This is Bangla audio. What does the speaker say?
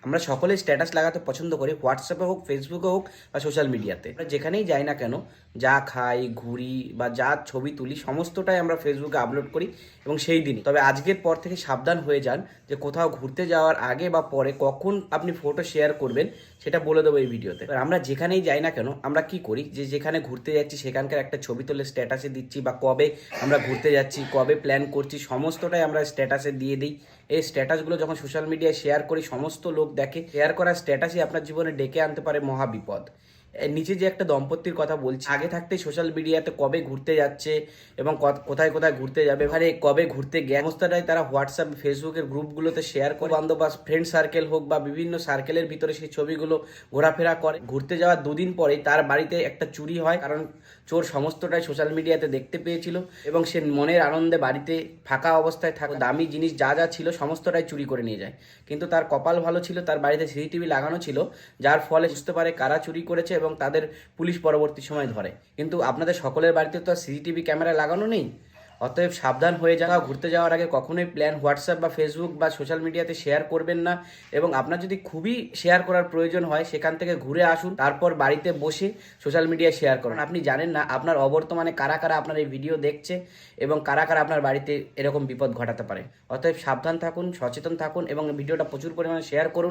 আমরা সকলেই স্ট্যাটাস লাগাতে পছন্দ করি, হোয়াটসঅ্যাপে হোক, ফেসবুকে হোক বা সোশ্যাল মিডিয়াতে। আমরা যেখানেই যাই না কেন, যা খাই, ঘুরি বা যা ছবি তুলি সমস্তটাই আমরা ফেসবুকে আপলোড করি এবং সেই দিনই। তবে আজকের পর থেকে সাবধান হয়ে যান যে কোথাও ঘুরতে যাওয়ার আগে বা পরে কখন আপনি ফটো শেয়ার করবেন সেটা বলে দেবো এই ভিডিওতে। এবার আমরা যেখানেই যাই না কেন আমরা কি করি, যে যেখানে ঘুরতে যাচ্ছি সেখানকার একটা ছবি তুলে স্ট্যাটাসে দিচ্ছি, বা কবে আমরা ঘুরতে যাচ্ছি, কবে প্ল্যান করছি সমস্তটাই আমরা স্ট্যাটাসে দিয়ে দিই। এই স্ট্যাটাসগুলো যখন সোশ্যাল মিডিয়ায় শেয়ার করি সমস্ত লোক দেখে। শেয়ার করা স্ট্যাটাসই আপনার জীবনে ডেকে আনতে পারে মহাবিপদ। নিচে যে একটা দম্পতির কথা বলছি, আগে থাকতেই সোশ্যাল মিডিয়াতে কবে ঘুরতে যাচ্ছে এবং কোথায় কোথায় ঘুরতে যাবে, এবারে কবে ঘুরতে গিয়ে সমস্তটাই তারা হোয়াটসঅ্যাপ, ফেসবুকের গ্রুপগুলোতে শেয়ার করে। বান্ধব বা ফ্রেন্ড সার্কেল হোক বা বিভিন্ন সার্কেলের ভিতরে সেই ছবিগুলো ঘোরাফেরা করে। ঘুরতে যাওয়ার দুদিন পরেই তার বাড়িতে একটা চুরি হয়, কারণ চোর সমস্তটাই সোশ্যাল মিডিয়াতে দেখতে পেয়েছিল এবং সে মনের আনন্দে বাড়িতে ফাঁকা অবস্থায় থাকা দামি জিনিস যা যা ছিল সমস্তটাই চুরি করে নিয়ে যায়। কিন্তু তার কপাল ভালো ছিল, তার বাড়িতে সিসিটিভি লাগানো ছিল, যার ফলে বুঝতে পারে কারা চুরি করেছে এবং তাদের পুলিশ পরবর্তী সময় ধরে। কিন্তু আপনাদের সকলের বাড়িতে তো আর সিসিটিভি ক্যামেরা লাগানো নেই। অতএব সাবধান হয়ে যাওয়া। ঘুরতে যাওয়ার আগে কখনোই প্ল্যান হোয়াটসঅ্যাপ বা ফেসবুক বা সোশ্যাল মিডিয়াতে শেয়ার করবেন না, এবং আপনার যদি খুবই শেয়ার করার প্রয়োজন হয় সেখান থেকে ঘুরে আসুন, তারপর বাড়িতে বসে সোশ্যাল মিডিয়ায় শেয়ার করুন। আপনি জানেন না আপনার অবর্তমানে কারা কারা আপনার এই ভিডিও দেখছে এবং কারা কারা আপনার বাড়িতে এরকম বিপদ ঘটাতে পারে। অতএব সাবধান থাকুন, সচেতন থাকুন এবং ভিডিওটা প্রচুর পরিমাণে শেয়ার করুন।